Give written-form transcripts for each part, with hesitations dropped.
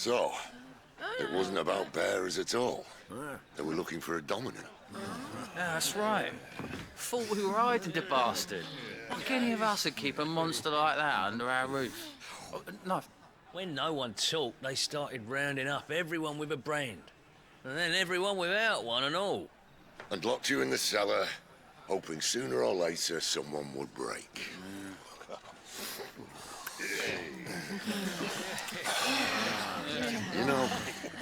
So, it wasn't about bearers at all. They were looking for a dominant. Yeah, that's right. Thought we were hiding the bastard. Like any of us would keep a monster like that under our roof. Oh, no. When no one talked, they started rounding up everyone with a brand. And then everyone without one and all. And locked you in the cellar, hoping sooner or later someone would break. You know,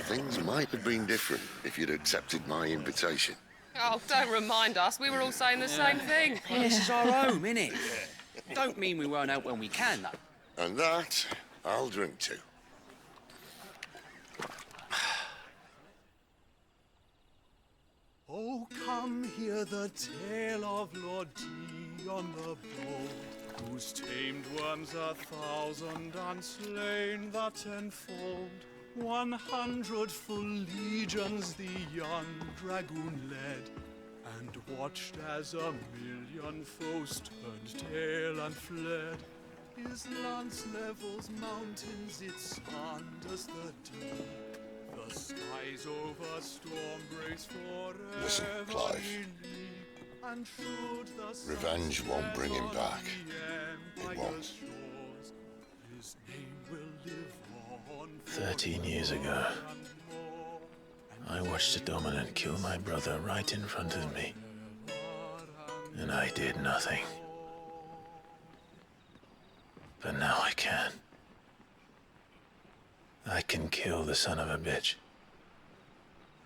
things might have been different if you'd accepted my invitation. Oh, don't remind us. We were all saying the same thing. Well, this is our home, innit? Don't mean we won't out when we can, though. And that, I'll drink to. Oh, come hear the tale of Lord Dion the Bold, who's tamed worms 1,000 and slain the 10-fold. 100 full legions the young dragoon led, and watched as 1,000,000 foes turned tail and fled. His lance levels mountains, it sanders the deep. The skies over storm breaks forever. Listen, Clive. And should the Revenge won't bring him back. It won't. His name will live on 13 years ago, I watched a dominant kill my brother right in front of me. And I did nothing. But now I can. I can kill the son of a bitch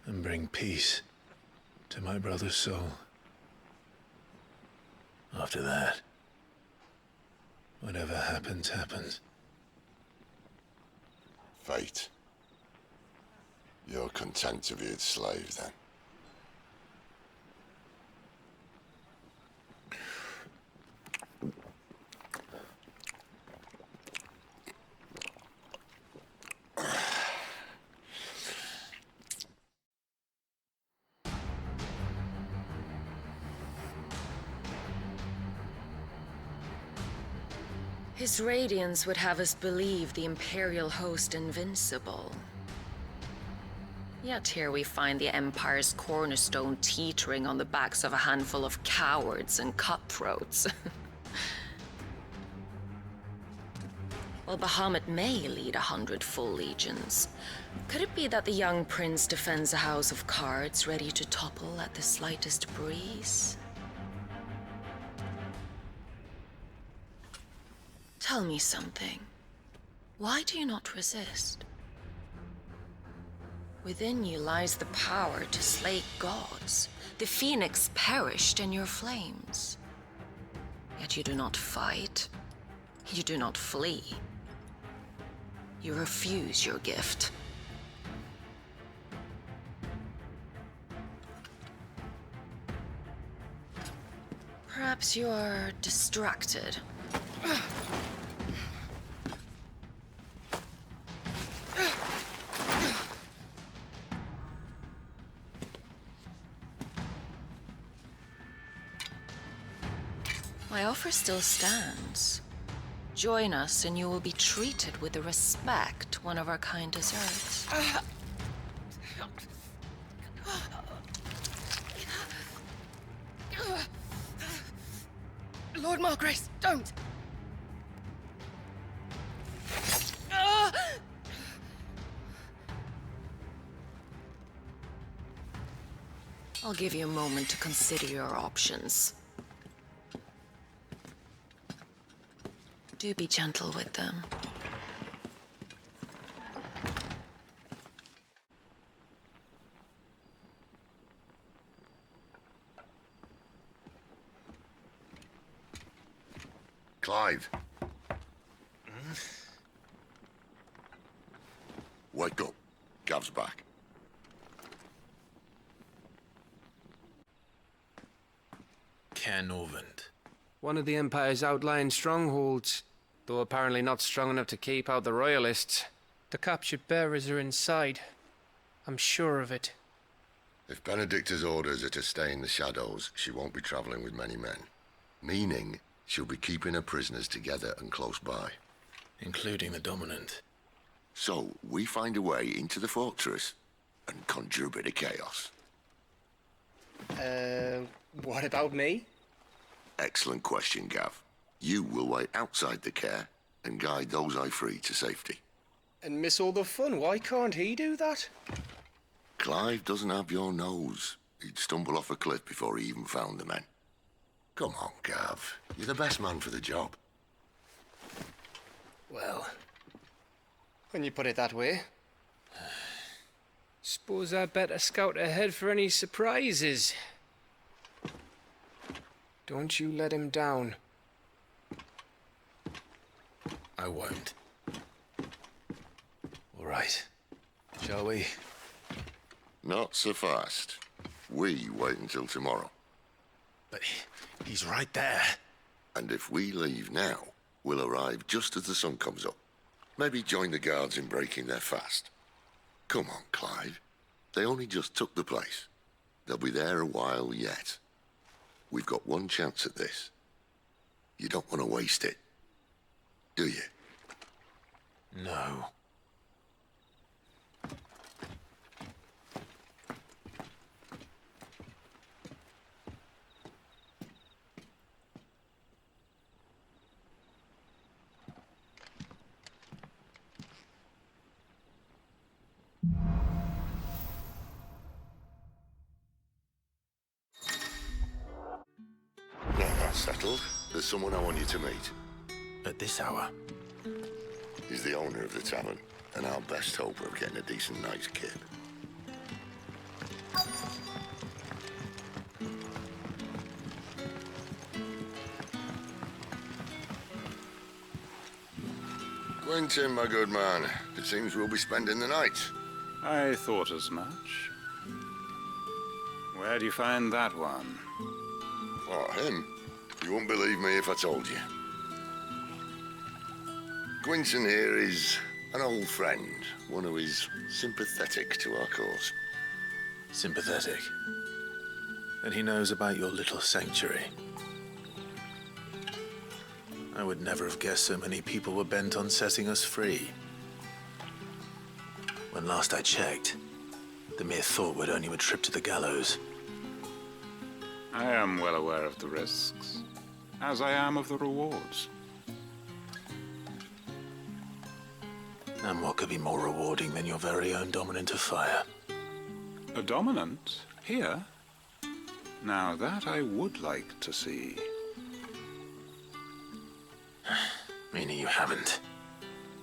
and bring peace to my brother's soul. After that, whatever happens, happens. Fate. You're content to be its slave, then? His radiance would have us believe the Imperial host invincible. Yet here we find the Empire's cornerstone teetering on the backs of a handful of cowards and cutthroats. While Bahamut may lead 100 full legions, could it be that the young prince defends a house of cards ready to topple at the slightest breeze? Tell me something. Why do you not resist? Within you lies the power to slay gods. The phoenix perished in your flames. Yet you do not fight. You do not flee. You refuse your gift. Perhaps you're distracted. My offer still stands. Join us and you will be treated with the respect one of our kind deserves. Lord Margrace, don't! I'll give you a moment to consider your options. Do be gentle with them. Clive. Wake up. Gav's back. Canovant. One of the Empire's outlying strongholds, though apparently not strong enough to keep out the Royalists. The captured bearers are inside. I'm sure of it. If Benedicta's orders are to stay in the shadows, she won't be traveling with many men. Meaning, she'll be keeping her prisoners together and close by. Including the dominant. So we find a way into the fortress and conjure a bit of chaos. What about me? Excellent question, Gav. You will wait outside the care and guide those I free to safety. And miss all the fun. Why can't he do that? Clive doesn't have your nose. He'd stumble off a cliff before he even found the men. Come on, Gav. You're the best man for the job. Well, when you put it that way. Suppose I'd better scout ahead for any surprises. Don't you let him down. I won't. All right. Shall we? Not so fast. We wait until tomorrow. But he's right there. And if we leave now, we'll arrive just as the sun comes up. Maybe join the guards in breaking their fast. Come on, Clive. They only just took the place. They'll be there a while yet. We've got one chance at this. You don't want to waste it, do you? No. Now that's settled. There's someone I want you to meet. At this hour? He's the owner of the tavern, and our best hope of getting a decent night's kip. Quentin, my good man. It seems we'll be spending the night. I thought as much. Where do you find that one? Oh, him? You wouldn't believe me if I told you. Quinton here is an old friend, one who is sympathetic to our cause. Sympathetic. And he knows about your little sanctuary. I would never have guessed so many people were bent on setting us free. When last I checked, the mere thought would earn you a trip to the gallows. I am well aware of the risks, as I am of the rewards. And what could be more rewarding than your very own dominant of fire? A dominant? Here? Now that I would like to see. Meaning you haven't?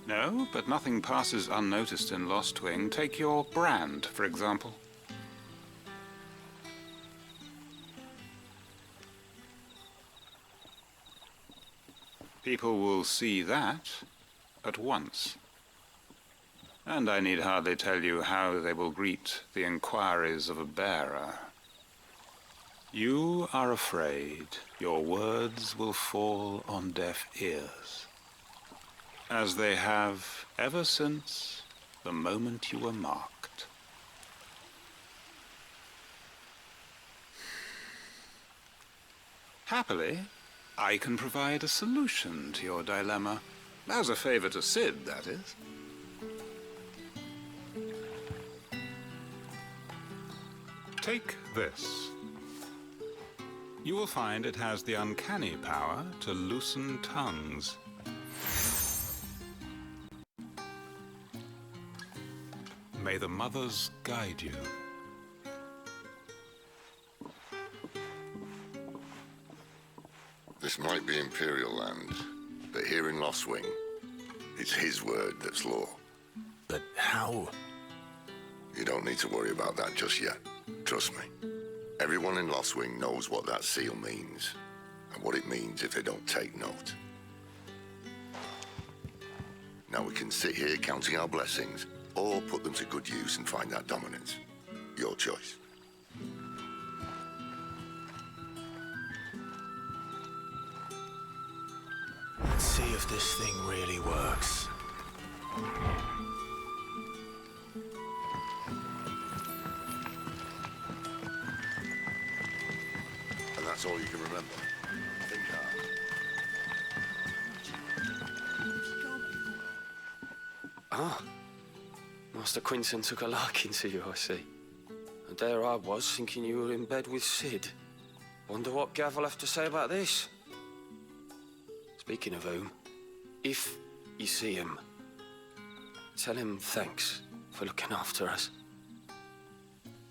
No, but nothing passes unnoticed in Lostwing. Take your brand, for example. People will see that at once. And I need hardly tell you how they will greet the inquiries of a bearer. You are afraid your words will fall on deaf ears, as they have ever since the moment you were marked. Happily, I can provide a solution to your dilemma. As a favor to Sid, that is. Take this. You will find it has the uncanny power to loosen tongues. May the mothers guide you. This might be Imperial land, but here in Lostwing, it's his word that's law. But how? You don't need to worry about that just yet. Trust me. Everyone in Lostwing knows what that seal means, and what it means if they don't take note. Now we can sit here counting our blessings, or put them to good use and find that dominance. Your choice. Let's see if this thing really works. And that's all you can remember. Think hard. Ah, Master Quinton took a liking to you, I see. And there I was, thinking you were in bed with Sid. Wonder what Gav will have to say about this. Speaking of whom, if you see him, tell him thanks for looking after us.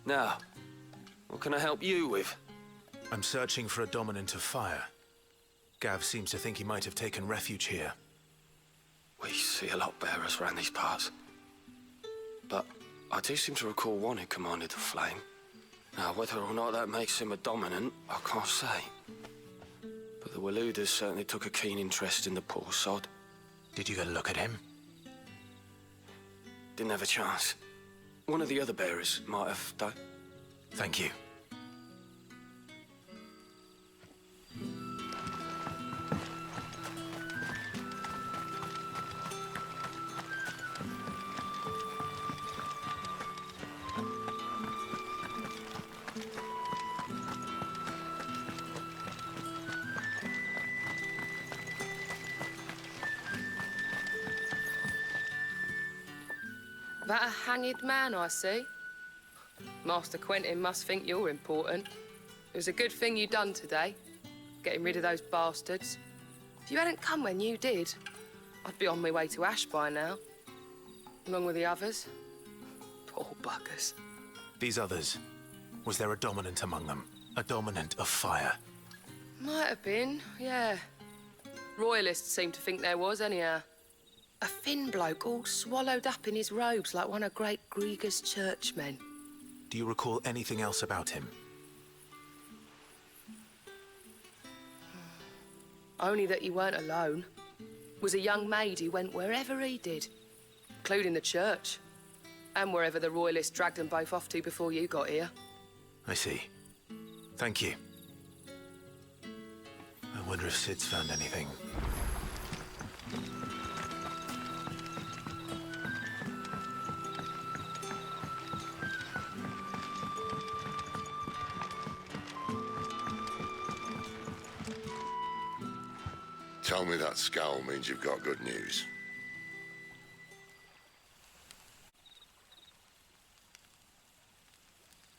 Now, what can I help you with? I'm searching for a dominant of fire. Gav seems to think he might have taken refuge here. We see a lot bearers around these parts. But I do seem to recall one who commanded the flame. Now, whether or not that makes him a dominant, I can't say. But the Waluders certainly took a keen interest in the poor sod. Did you get a look at him? Didn't have a chance. One of the other bearers might have, though. Thank you. That a hanged man I see? Master Quentin must think you're important. It was a good thing you done today, getting rid of those bastards. If you hadn't come when you did, I'd be on my way to Ash by now, along with the others. Poor buggers. These others, was there a dominant among them? A dominant of fire? Might have been, yeah. Royalists seem to think there was, anyhow. A thin bloke all swallowed up in his robes like one of great Grieger's churchmen. Do you recall anything else about him? Only that he weren't alone. Was a young maid who went wherever he did, including the church, and wherever the Royalists dragged them both off to before you got here. I see. Thank you. I wonder if Sid's found anything. Tell me that scowl means you've got good news.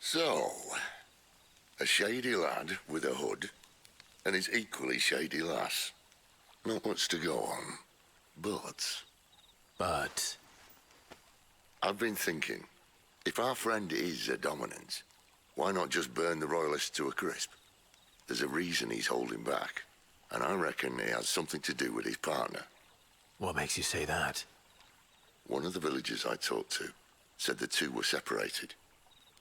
So, a shady lad with a hood, and his equally shady lass. Not much to go on, but... I've been thinking, if our friend is a dominant, why not just burn the Royalists to a crisp? There's a reason he's holding back. And I reckon he has something to do with his partner. What makes you say that? One of the villagers I talked to said the two were separated.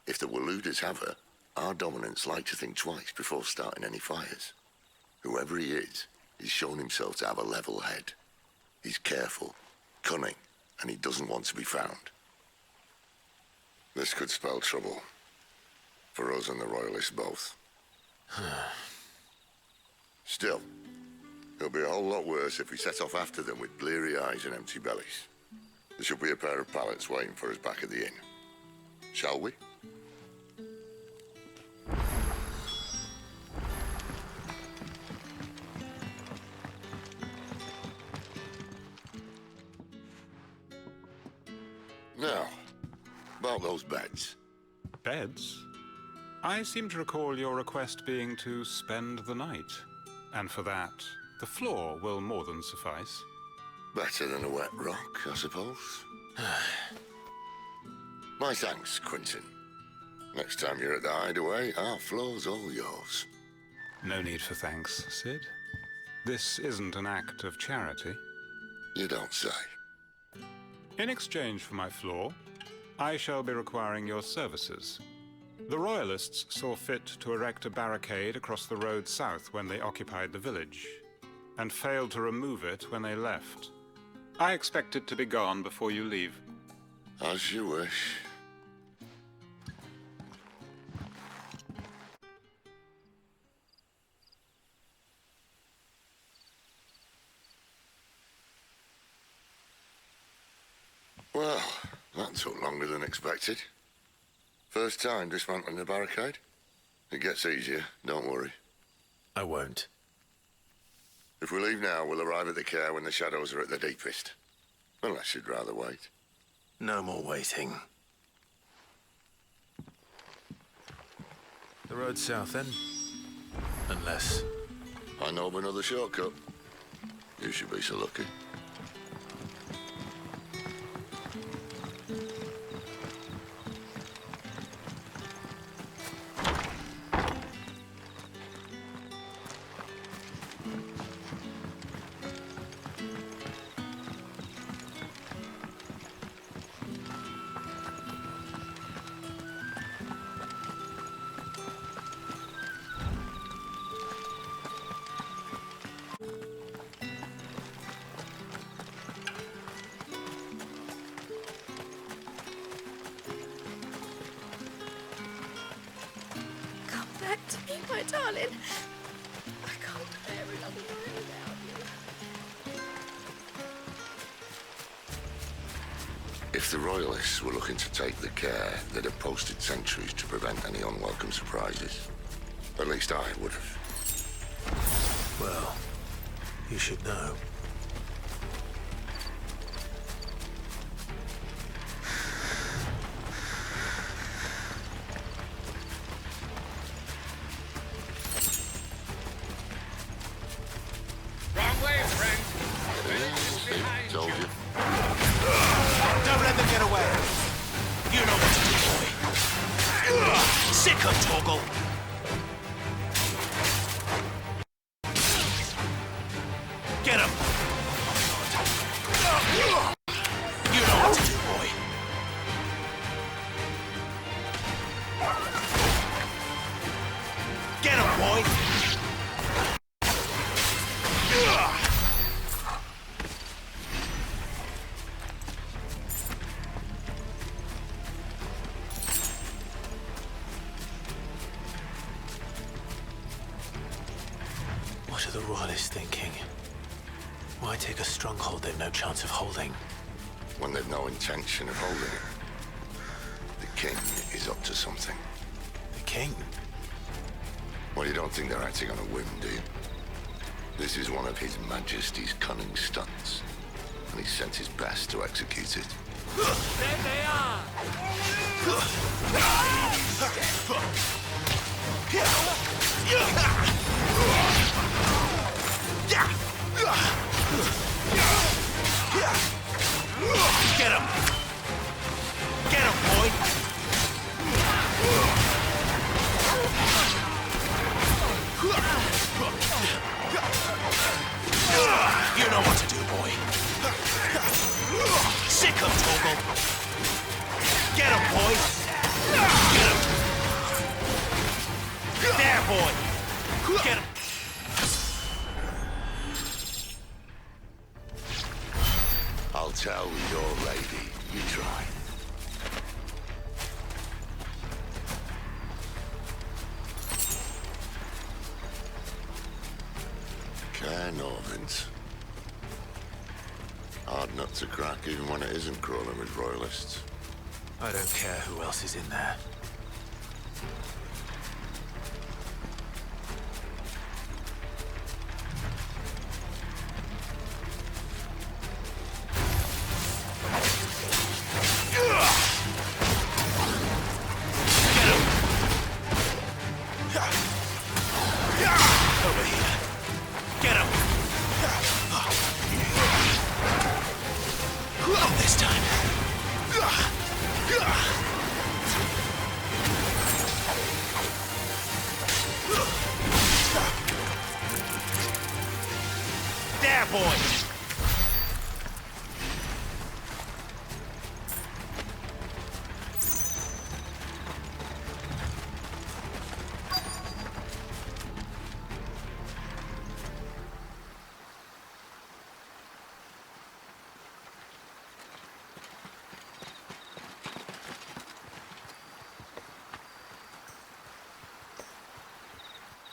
If the Waluders have her, our dominants like to think twice before starting any fires. Whoever he is, he's shown himself to have a level head. He's careful, cunning, and he doesn't want to be found. This could spell trouble. For us and the Royalists both. Still, it'll be a whole lot worse if we set off after them with bleary eyes and empty bellies. There should be a pair of pallets waiting for us back at the inn. Shall we? Now, about those beds. Beds? I seem to recall your request being to spend the night. And for that, the floor will more than suffice. Better than a wet rock, I suppose. My thanks, Quinton. Next time you're at the hideaway, our floor's all yours. No need for thanks, Sid. This isn't an act of charity. You don't say. In exchange for my floor, I shall be requiring your services. The Royalists saw fit to erect a barricade across the road south when they occupied the village, and failed to remove it when they left. I expect it to be gone before you leave. As you wish. Well, that took longer than expected. First time dismantling the barricade? It gets easier, don't worry. I won't. If we leave now, we'll arrive at the care when the shadows are at their deepest. Unless you'd rather wait. No more waiting. The road south, then? Unless... I know of another shortcut. You should be so lucky. Come back to me, my darling. I can't bear another night without you. If the Royalists were looking to take the care, they'd have posted sentries to prevent any unwelcome surprises. At least I would have. Well, you should know. Wrong way, friend. Told you. Don't let them get away! You know what to do, boy. Sick of Torgal! Get him! You know what to do, boy. Get him, boy! What are the Royalists thinking? Why take a stronghold they've no chance of holding? When they've no intention of holding it. The king is up to something. The king? Well, you don't think they're acting on a whim, do you? This is one of His Majesty's cunning stunts, and he sent his best to execute it. There they are! Get him! Get him, boy! You know what to do, boy. Sick of Torgal! Get him, boy! Get him! There, boy! Get him! I'll tell your lady you try. Care Norvins. Hard nut to crack even when it isn't crawling with Royalists. I don't care who else is in there.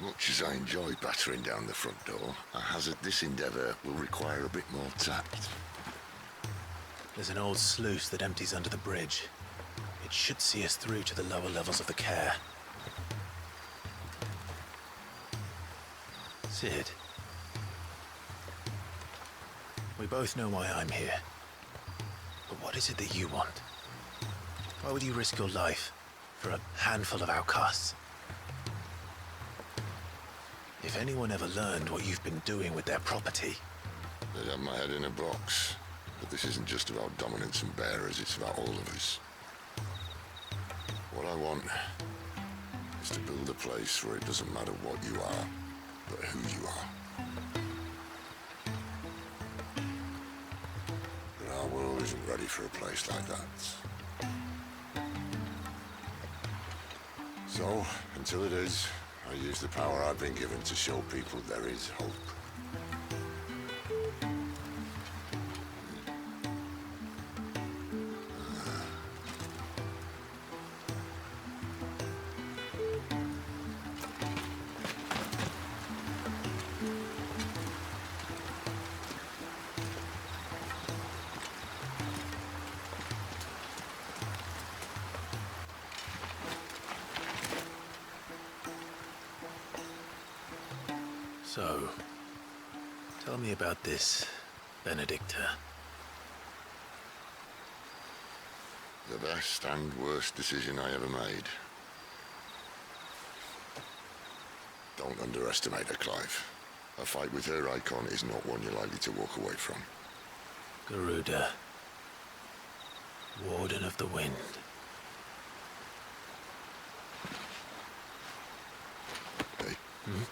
Much as I enjoy battering down the front door, I hazard this endeavour will require a bit more tact. There's an old sluice that empties under the bridge. It should see us through to the lower levels of the care. Sid. We both know why I'm here. But What is it that you want? Why would you risk your life for a handful of outcasts? If anyone ever learned what you've been doing with their property... They'd have my head in a box. But this isn't just about dominance and bearers, it's about all of us. What I want is to build a place where it doesn't matter what you are, but who you are. But our world isn't ready for a place like that. So, until it is, I use the power I've been given to show people there is hope. So, tell me about this, Benedicta. The best and worst decision I ever made. Don't underestimate her, Clive. A fight with her icon is not one you're likely to walk away from. Garuda, Warden of the Wind. Hey? Hmm?